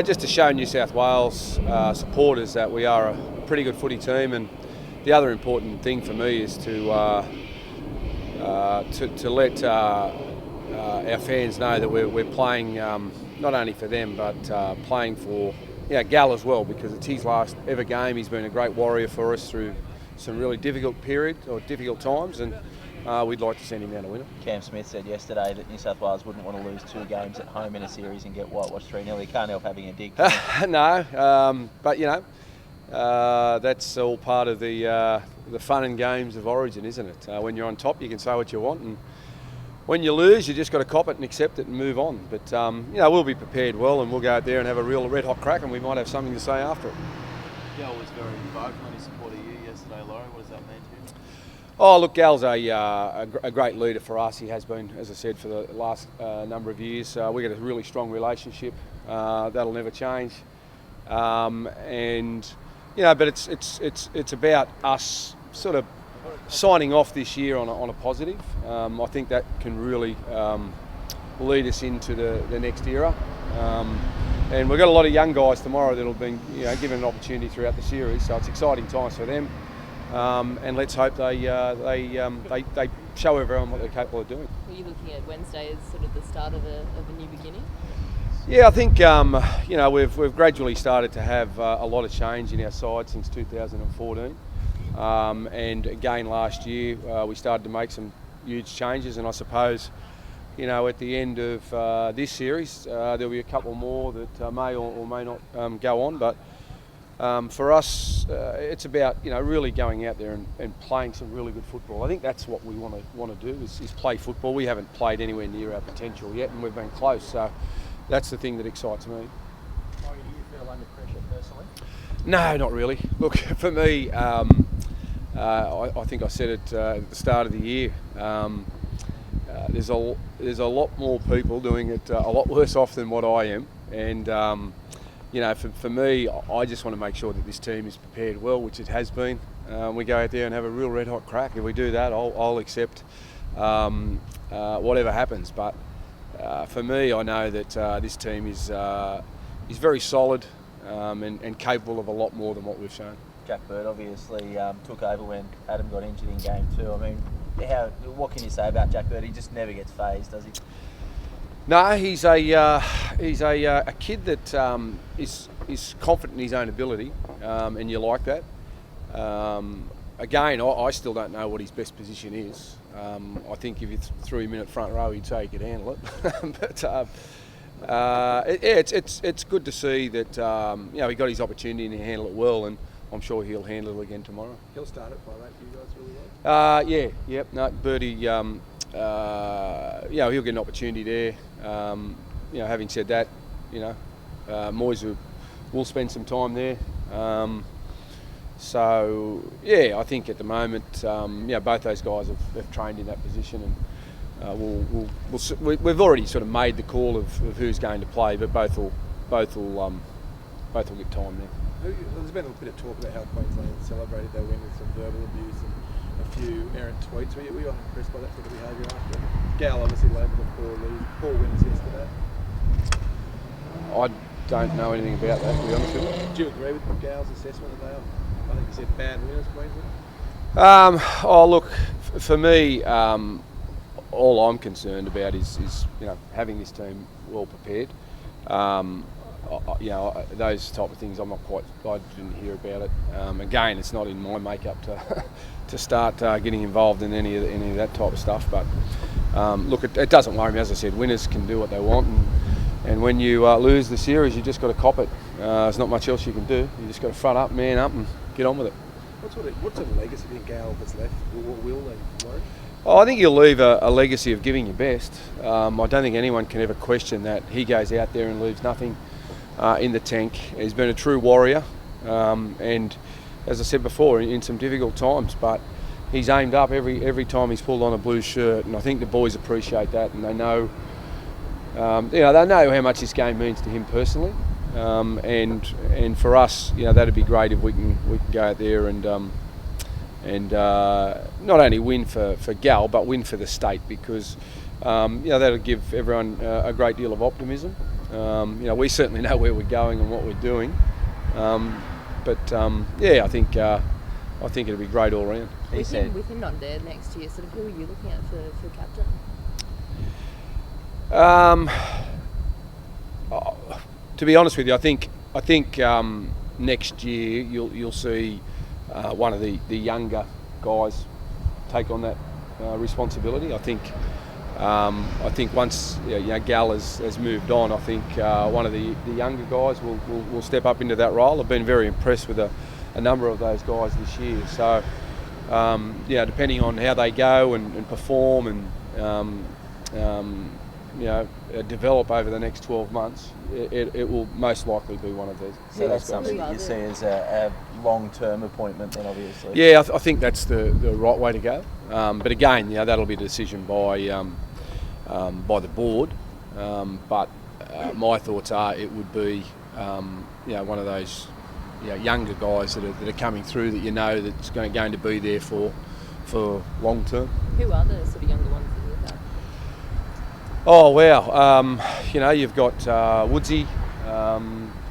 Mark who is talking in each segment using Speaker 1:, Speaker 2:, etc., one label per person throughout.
Speaker 1: just to show New South Wales supporters that we are a pretty good footy team. And the other important thing for me is to let our fans know that we're playing not only for them but playing for Gal as well, because it's his last ever game. He's been a great warrior for us through some really difficult times, and we'd like to send him out a winner.
Speaker 2: Cam Smith said yesterday that New South Wales wouldn't want to lose 2 games at home in a series and get whitewashed 3-0. He can't help having a dig.
Speaker 1: No, but that's all part of the fun and games of Origin, isn't it? When you're on top, you can say what you want, and when you lose, you just got to cop it and accept it and move on. But we'll be prepared well, and we'll go out there and have a real red hot crack, and we might have something to say after it.
Speaker 3: Gal was very vocal in his support of you yesterday, Laurie. What does that mean to you?
Speaker 1: Oh, look, Gal's a great leader for us. He has been, as I said, for the last number of years. We've got a really strong relationship. That'll never change. But it's about us sort of signing off this year on a positive. I think that can really lead us into the next era. And we've got a lot of young guys tomorrow that'll be given an opportunity throughout the series, so it's exciting times for them. And let's hope they show everyone what they're capable of doing.
Speaker 4: Were you looking at Wednesday as sort of the start of a new beginning?
Speaker 1: Yeah, I think we've gradually started to have a lot of change in our side since 2014. And again last year we started to make some huge changes, and I suppose at the end of this series there'll be a couple more that may or may not go on, but for us it's about really going out there and playing some really good football. I think that's what we want to do is play football. We haven't played anywhere near our potential yet, and we've been close, so that's the thing that excites me.
Speaker 5: Do you feel under pressure personally?
Speaker 1: No, not really. Look, for me, I think I said it at the start of the year. There's a lot more people doing it a lot worse off than what I am, and for me, I just want to make sure that this team is prepared well, which it has been. We go out there and have a real red hot crack. If we do that, I'll accept whatever happens. But for me, I know that this team is very solid and capable of a lot more than what we've shown.
Speaker 2: Jack Bird obviously took over when Adam got injured in game 2. I mean, what can you say about Jack Bird? He just never gets phased, does he?
Speaker 1: No, he's a kid that is confident in his own ability, and you like that. Again, I still don't know what his best position is. I think if you threw him in at front row, he'd say he could handle it. But it's good to see that he got his opportunity and he handled it well, and I'm sure he'll handle it again tomorrow.
Speaker 5: He'll start it by that for you guys really well?
Speaker 1: Yep. No, Birdie, he'll get an opportunity there. Having said that, Moyes will spend some time there. I think at the moment, both those guys have trained in that position, and we've already sort of made the call of who's going to play, but both will get time there.
Speaker 5: There's been a bit of talk about how Queensland celebrated their win with some verbal abuse and a few errant tweets. Were you unimpressed by that sort of behaviour after? Gal obviously labelled them poor winners yesterday.
Speaker 1: I don't know anything about that, to be honest with you.
Speaker 5: Do you agree with Gal's assessment that they are, I think you said, bad winners, Queensland?
Speaker 1: Look, for me, all I'm concerned about is having this team well prepared. Those type of things I didn't hear about it. Again, it's not in my makeup to start getting involved in any of that type of stuff. But look, it doesn't worry me. As I said, winners can do what they want, and when you lose the series, you just got to cop it. There's not much else you can do. You just got to front up, man up, and get on with it.
Speaker 5: What sort of legacy do you think Gal has left? What will they worry?
Speaker 1: I think you'll leave a legacy of giving your best. I don't think anyone can ever question that. He goes out there and leaves nothing in the tank. He's been a true warrior, and as I said before, in some difficult times, but he's aimed up every time he's pulled on a blue shirt, and I think the boys appreciate that, and they know how much this game means to him personally, and for us, that'd be great if we can go out there and not only win for Gal, but win for the state, because that'll give everyone a great deal of optimism. We certainly know where we're going and what we're doing. Yeah, I think it'll be great all round.
Speaker 2: He said,
Speaker 4: With him not there next year, sort of who are you looking at for captain?
Speaker 1: To be honest with you, I think next year you'll see one of the younger guys take on that responsibility. I think once Gal has moved on, I think one of the younger guys will step up into that role. I've been very impressed with a number of those guys this year. So depending on how they go and perform and develop over the next 12 months, it will most likely be one of those.
Speaker 2: so that's something that you see as a long-term appointment then, obviously.
Speaker 1: Yeah, I think that's the right way to go. But again, that'll be a decision by the board. But my thoughts are it would be one of those younger guys that are coming through that that's going to be there for long term.
Speaker 4: Who are the sort of younger ones that you look at?
Speaker 1: Oh wow, you've got Woodsy,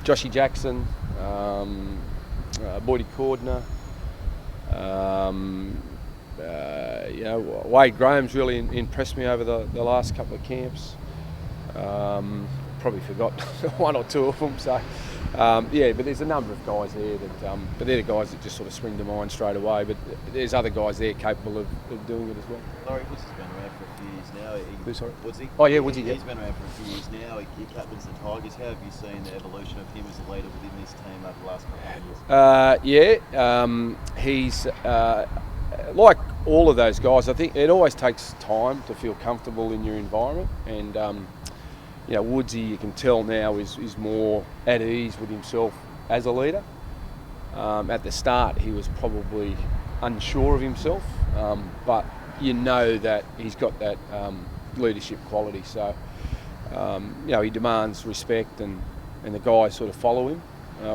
Speaker 1: Joshy Jackson, Boydie Cordner. Wade Graham's really impressed me over the last couple of camps. Probably forgot one or two of them. So but there's a number of guys there but they're the guys that just sort of spring to mind straight away. But there's other guys there capable of doing it as well.
Speaker 3: Laurie Woodsy's been around for a few years now.
Speaker 1: Who, sorry?
Speaker 3: Woodsy?
Speaker 1: Oh yeah, Woodsy.
Speaker 3: He's been around for a few years now. He captains the Tigers. How have you seen the evolution of him as a leader within this team over the last couple of years?
Speaker 1: He's like all of those guys. I think it always takes time to feel comfortable in your environment, and Woodsy, you can tell now, is more at ease with himself as a leader. At the start, he was probably unsure of himself, but that he's got that leadership quality. So, he demands respect, and the guys sort of follow him,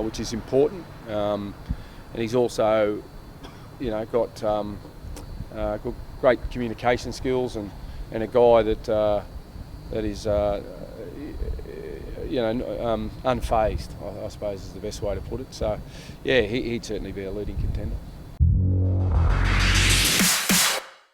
Speaker 1: which is important. And he's also, got great communication skills, and a guy that is unfazed, I suppose is the best way to put it. So, he'd certainly be a leading contender.